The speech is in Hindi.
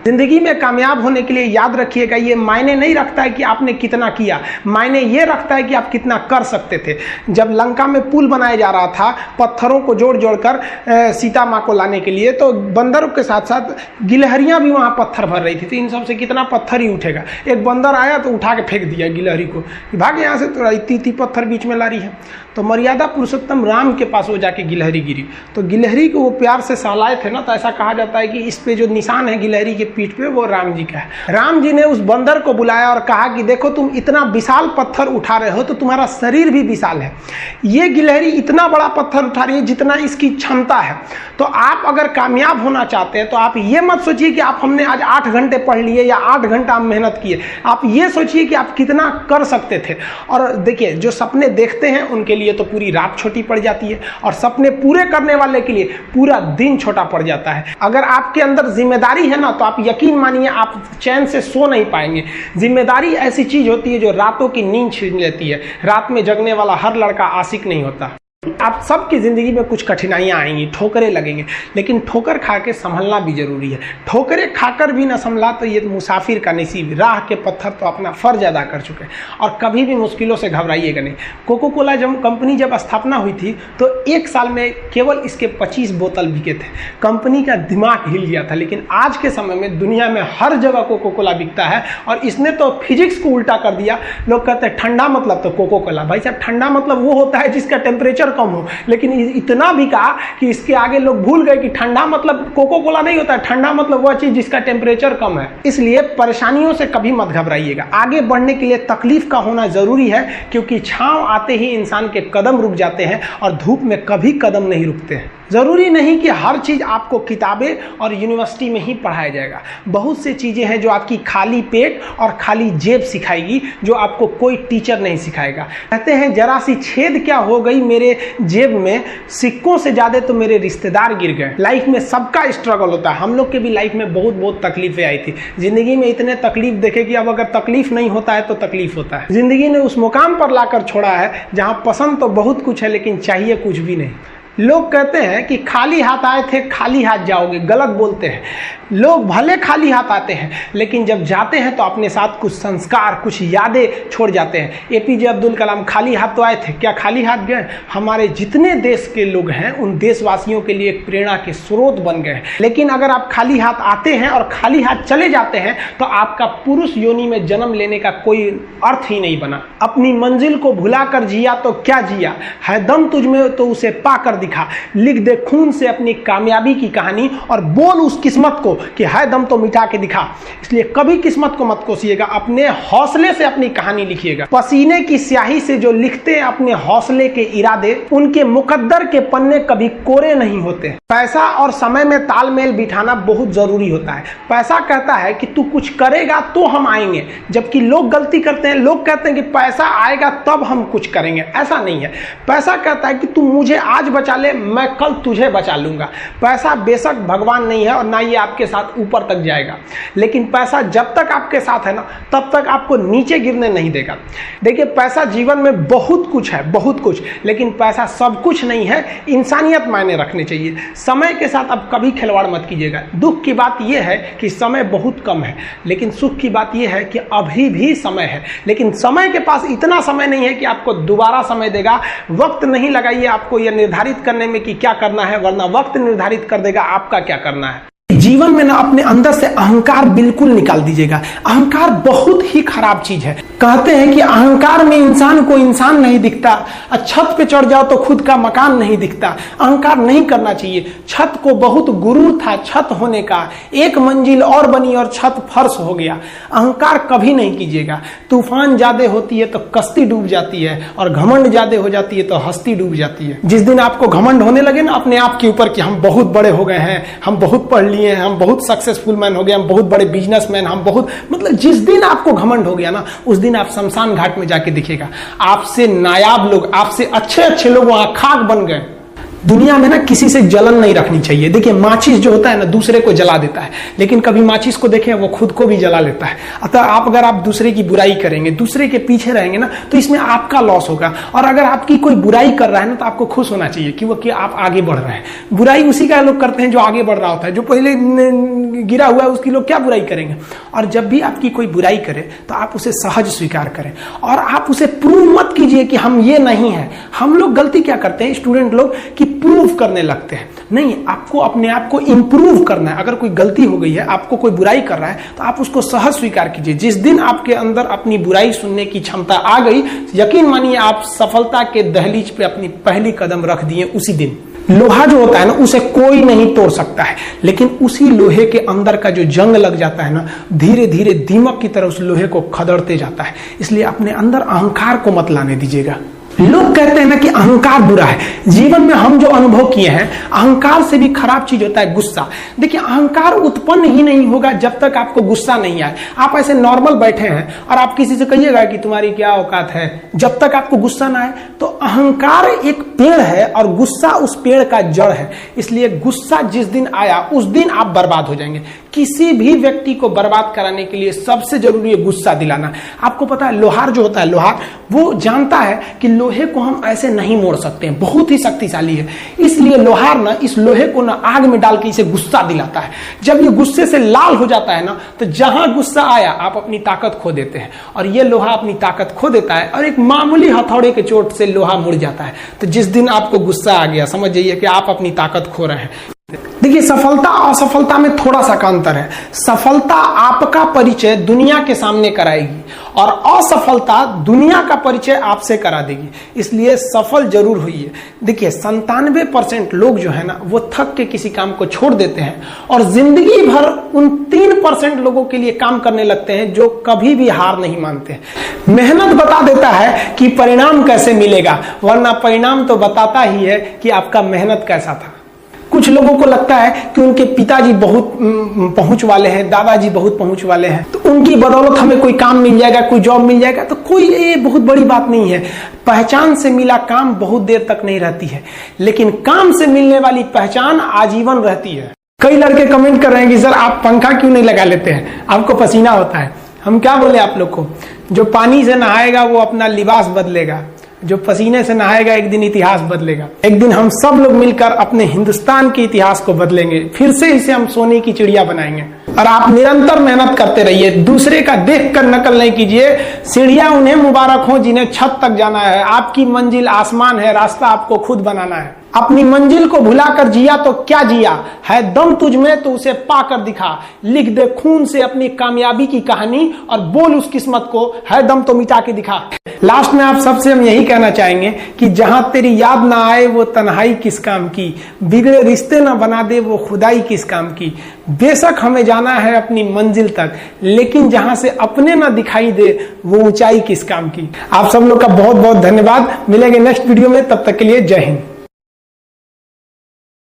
जिंदगी में कामयाब होने के लिए याद रखिएगा, ये मायने नहीं रखता है कि आपने कितना किया, मायने ये रखता है कि आप कितना कर सकते थे। जब लंका में पुल बनाया जा रहा था पत्थरों को जोड़ जोड़कर सीता माँ को लाने के लिए, तो बंदरों के साथ साथ गिलहरियां भी वहां पत्थर भर रही थी। तो इन सब से कितना पत्थर ही उठेगा। एक बंदर आया तो उठा के फेंक दिया गिलहरी को, भाग यहाँ से, तो इतनी पत्थर बीच में ला रही है। तो मर्यादा पुरुषोत्तम राम के पास वो जाके गिलहरी गिरी, तो गिलहरी को वो प्यार से सहलाए थे ना, तो ऐसा कहा जाता है कि इस पे जो निशान है गिलहरी के पीठ पे वो राम जी का है। राम जी ने उस बंदर को बुलाया और कहा कि देखो तुम इतना विशाल पत्थर उठा रहे हो तो तुम्हारा शरीर भी विशाल है, ये गिलहरी इतना बड़ा पत्थर उठा रही है जितना इसकी क्षमता है। तो आप अगर कामयाब होना चाहते हैं तो आप ये मत सोचिए कि आप हमने आज 8 घंटे पढ़ लिए या 8 घंटा मेहनत किए, आप ये सोचिए कि आप कितना कर सकते थे। और देखिए जो सपने देखते हैं उनके लिए तो पूरी रात छोटी पड़ जाती है, और सपने पूरे करने वाले के लिए पूरा दिन छोटा पड़ जाता है। अगर आपके अंदर जिम्मेदारी है ना, तो आप यकीन मानिए आप चैन से सो नहीं पाएंगे। जिम्मेदारी ऐसी चीज होती है जो रातों की नींद छीन लेती है। रात में जगने वाला हर लड़का आशिक नहीं होता। आप सबकी जिंदगी में कुछ कठिनाइयां आएंगी, ठोकरें लगेंगे, लेकिन ठोकर खा के संभलना भी जरूरी है। ठोकरें खाकर भी ना संभला तो ये मुसाफिर का नसीब। राह के पत्थर तो अपना फर्ज अदा कर चुके हैं, और कभी भी मुश्किलों से घबराइएगा नहीं। कोको कोला कंपनी जब स्थापना हुई थी तो 1 साल में केवल इसके 25 बोतल बिके थे। कंपनी का दिमाग हिल गया था। लेकिन आज के समय में दुनिया में हर जगह कोको कोला बिकता है, और इसने तो फिजिक्स को उल्टा कर दिया। लोग कहते हैं ठंडा मतलब तो कोको कोला। भाई साहब, ठंडा मतलब वो होता है जिसका टेम्परेचर कम हो, लेकिन इतना भी कहा कि इसके आगे लोग भूल गए कि ठंडा मतलब कोको कोला नहीं होता है, ठंडा मतलब वह चीज जिसका टेम्परेचर कम है। इसलिए परेशानियों से कभी मत घबराइएगा। आगे बढ़ने के लिए तकलीफ का होना जरूरी है, क्योंकि छांव आते ही इंसान के कदम रुक जाते हैं और धूप में कभी कदम नहीं रुकते हैं। जरूरी नहीं कि हर चीज आपको किताबें और यूनिवर्सिटी में ही पढ़ाया जाएगा। बहुत से चीजें हैं जो आपकी खाली पेट और खाली जेब सिखाएगी, जो आपको कोई टीचर नहीं सिखाएगा। कहते हैं जरा सी छेद क्या हो गई मेरे जेब में, सिक्कों से ज्यादा तो मेरे रिश्तेदार गिर गए। लाइफ में सबका स्ट्रगल होता है। हम लोग के भी लाइफ में बहुत बहुत तकलीफें आई थी। जिंदगी में इतने तकलीफ देखे कि अब अगर तकलीफ नहीं होता है तो तकलीफ होता है। जिंदगी ने उस मुकाम पर लाकर छोड़ा है जहां पसंद तो बहुत कुछ है लेकिन चाहिए कुछ भी नहीं। लोग कहते हैं कि खाली हाथ आए थे खाली हाथ जाओगे, गलत बोलते हैं। लोग भले खाली हाथ आते हैं, लेकिन जब जाते हैं तो अपने साथ कुछ संस्कार, कुछ यादें छोड़ जाते हैं। एपीजे अब्दुल कलाम खाली हाथ तो आए थे, क्या खाली हाथ गए? हमारे जितने देश के लोग हैं उन देशवासियों के लिए एक प्रेरणा के स्रोत बन गए हैं। लेकिन अगर आप खाली हाथ आते हैं और खाली हाथ चले जाते हैं तो आपका पुरुष योनि में जन्म लेने का कोई अर्थ ही नहीं बना। अपनी मंजिल को भुलाकर जिया तो क्या जिया, है दम तुझ में तो उसे पाकर दिखा। लिख दे खून से अपनी कामयाबी की कहानी और बोल उस किस्मत को कि है दम तो मिटा के दिखा। इसलिए कभी किस्मत को मत कोसिएगा, अपने हौसले से अपनी कहानी लिखिएगा। पसीने की स्याही से जो लिखते हैं अपने हौसले के इरादे, उनके मुकद्दर के पन्ने कभी कोरे नहीं होते। पैसा और समय में तालमेल बिठाना बहुत जरूरी होता है। पैसा कहता है कि तू कुछ करेगा तो हम आएंगे, जबकि लोग गलती करते हैं। लोग कहते हैं कि पैसा आएगा तब हम कुछ करेंगे। ऐसा नहीं है। पैसा कहता है कि तू मुझे आज बचा ले, मैं कल तुझे बचा लूंगा। पैसा बेशक भगवान नहीं है और ना ये आपके साथ ऊपर तक जाएगा, लेकिन पैसा जब तक आपके साथ है ना तब तक आपको नीचे गिरने नहीं देगा। देखिए, पैसा जीवन में बहुत कुछ है, बहुत कुछ, लेकिन पैसा सब कुछ नहीं है। इंसानियत मायने रखने चाहिए। समय के साथ आप कभी खिलवाड़ मत कीजिएगा। दुख की बात यह है कि समय बहुत कम है, लेकिन सुख की बात यह है कि अभी भी समय है। लेकिन समय के पास इतना समय नहीं है कि आपको दोबारा समय देगा। वक्त नहीं लगाइए आपको यह निर्धारित करने में कि क्या करना है, वरना वक्त निर्धारित कर देगा आपका क्या करना है। जीवन में ना अपने अंदर से अहंकार बिल्कुल निकाल दीजिएगा। अहंकार बहुत ही खराब चीज है। कहते हैं कि अहंकार में इंसान को इंसान नहीं दिखता, छत पे चढ़ जाओ तो खुद का मकान नहीं दिखता। अहंकार नहीं करना चाहिए। छत को बहुत गुरूर था छत होने का, एक मंजिल और बनी और छत फर्श हो गया। अहंकार कभी नहीं कीजिएगा। तूफान ज्यादा होती है तो कश्ती डूब जाती है, और घमंड ज्यादा हो जाती है तो हस्ती डूब जाती है। जिस दिन आपको घमंड होने लगे ना अपने आप के ऊपर कि हम बहुत बड़े हो गए हैं, हम बहुत पढ़ लिए, हम बहुत सक्सेसफुल मैन हो गए, हम बहुत बड़े बिजनेसमैन, हम बहुत, मतलब जिस दिन आपको घमंड हो गया ना, उस दिन आप शमशान घाट में जाके दिखेगा आपसे नायाब लोग, आपसे अच्छे अच्छे लोग वहां खाक बन गए। दुनिया में ना किसी से जलन नहीं रखनी चाहिए। देखिए माचिस जो होता है ना दूसरे को जला देता है, लेकिन कभी माचिस को देखें वो खुद को भी जला लेता है। अतः अगर आप दूसरे की बुराई करेंगे, दूसरे के पीछे रहेंगे ना, तो इसमें आपका लॉस होगा। और अगर आपकी कोई बुराई कर रहा है ना, तो आपको खुश होना चाहिए कि आप आगे बढ़ रहे हैं। बुराई उसी का लोग करते हैं जो आगे बढ़ रहा होता है, जो पहले गिरा हुआ है उसकी लोग क्या बुराई करेंगे। और जब भी आपकी कोई बुराई करे तो आप उसे सहज स्वीकार करें, और आप उसे प्रूव मत कीजिए कि हम ये नहीं है। हम लोग गलती क्या करते हैं स्टूडेंट लोग, कि प्रूव करने लगते हैं। नहीं, आपको अपने आप को इंप्रूव करना है। अगर कोई गलती हो गई है, आपको कोई बुराई कर रहा है, तो आप उसको सहज स्वीकार कीजिए। जिस दिन आपके अंदर अपनी बुराई सुनने की क्षमता आ गई, यकीन मानिए आप सफलता के दहलीज पे अपनी पहली कदम रख दिए उसी दिन। लोहा जो होता है ना, उसे कोई नहीं तोड़ सकता है, लेकिन उसी लोहे के अंदर का जो जंग लग जाता है ना, धीरे धीरे दीमक की तरह उस लोहे को खदड़ते जाता है। इसलिए अपने अंदर अहंकार को मत लाने दीजिएगा। लोग कहते हैं ना कि अहंकार बुरा है। जीवन में हम जो अनुभव किए हैं, अहंकार से भी खराब चीज होता है गुस्सा। देखिए अहंकार उत्पन्न ही नहीं होगा जब तक आपको गुस्सा नहीं आए। आप ऐसे नॉर्मल बैठे हैं और आप किसी से कहिएगा कि तुम्हारी क्या औकात है, जब तक आपको गुस्सा ना आए। तो अहंकार एक पेड़ है और गुस्सा उस पेड़ का जड़ है। इसलिए गुस्सा जिस दिन आया उस दिन आप बर्बाद हो जाएंगे। किसी भी व्यक्ति को बर्बाद कराने के लिए सबसे जरूरी है गुस्सा दिलाना। आपको पता है लोहार जो होता है, लोहार वो जानता है कि लोहे को हम ऐसे नहीं मोड़ सकते हैं, बहुत ही शक्तिशाली है। इसलिए लोहार ना इस लोहे को ना आग में डाल के इसे गुस्सा दिलाता है। जब ये गुस्से से लाल हो जाता है ना, तो जहां गुस्सा आया आप अपनी ताकत खो देते हैं। और ये लोहा अपनी ताकत खो देता है और एक मामूली हथौड़े के चोट से लोहा मुड़ जाता है। तो जिस दिन आपको गुस्सा आ गया, समझ जाइए कि आप अपनी ताकत खो रहे हैं। देखिए सफलता और असफलता में थोड़ा सा का अंतर है। सफलता आपका परिचय दुनिया के सामने कराएगी और असफलता दुनिया का परिचय आपसे करा देगी। इसलिए सफल जरूर होइए। देखिए 97% लोग जो है ना, वो थक के किसी काम को छोड़ देते हैं और जिंदगी भर उन 3% लोगों के लिए काम करने लगते हैं जो कभी भी हार नहीं मानते। मेहनत बता देता है कि परिणाम कैसे मिलेगा, वरना परिणाम तो बताता ही है कि आपका मेहनत कैसा था। कुछ लोगों को लगता है कि उनके पिताजी बहुत पहुंच वाले हैं, दादाजी बहुत पहुंच वाले हैं, तो उनकी बदौलत हमें कोई काम मिल जाएगा, कोई जॉब मिल जाएगा। तो कोई ये बहुत बड़ी बात नहीं है। पहचान से मिला काम बहुत देर तक नहीं रहती है, लेकिन काम से मिलने वाली पहचान आजीवन रहती है। कई लड़के कमेंट कर रहे हैं कि सर आप पंखा क्यों नहीं लगा लेते हैं, आपको पसीना होता है। हम क्या बोले आप लोग को, जो पानी से नहाएगा वो अपना लिबास बदलेगा, जो पसीने से नहाएगा एक दिन इतिहास बदलेगा। एक दिन हम सब लोग मिलकर अपने हिंदुस्तान के इतिहास को बदलेंगे, फिर से इसे हम सोने की चिड़िया बनाएंगे। और आप निरंतर मेहनत करते रहिए, दूसरे का देखकर नकल नहीं कीजिए। सीढ़ियां उन्हें मुबारक हो जिन्हें छत तक जाना है। आपकी मंजिल आसमान है, रास्ता आपको खुद बनाना है। अपनी मंजिल को भुलाकर जिया तो क्या जिया, है दम तुझ में तो उसे पाकर दिखा। लिख दे खून से अपनी कामयाबी की कहानी और बोल उस किस्मत को, है दम तो मिटा के दिखा। लास्ट में आप सबसे हम यही कहना चाहेंगे कि जहां तेरी याद ना आए वो तन्हाई किस काम की, बिगड़े रिश्ते ना बना दे वो खुदाई किस काम की। बेशक हमें जाना है अपनी मंजिल तक, लेकिन जहां से अपने ना दिखाई दे वो ऊंचाई किस काम की। आप सब लोग का बहुत बहुत धन्यवाद। मिलेंगे नेक्स्ट वीडियो में, तब तक के लिए जय हिंद।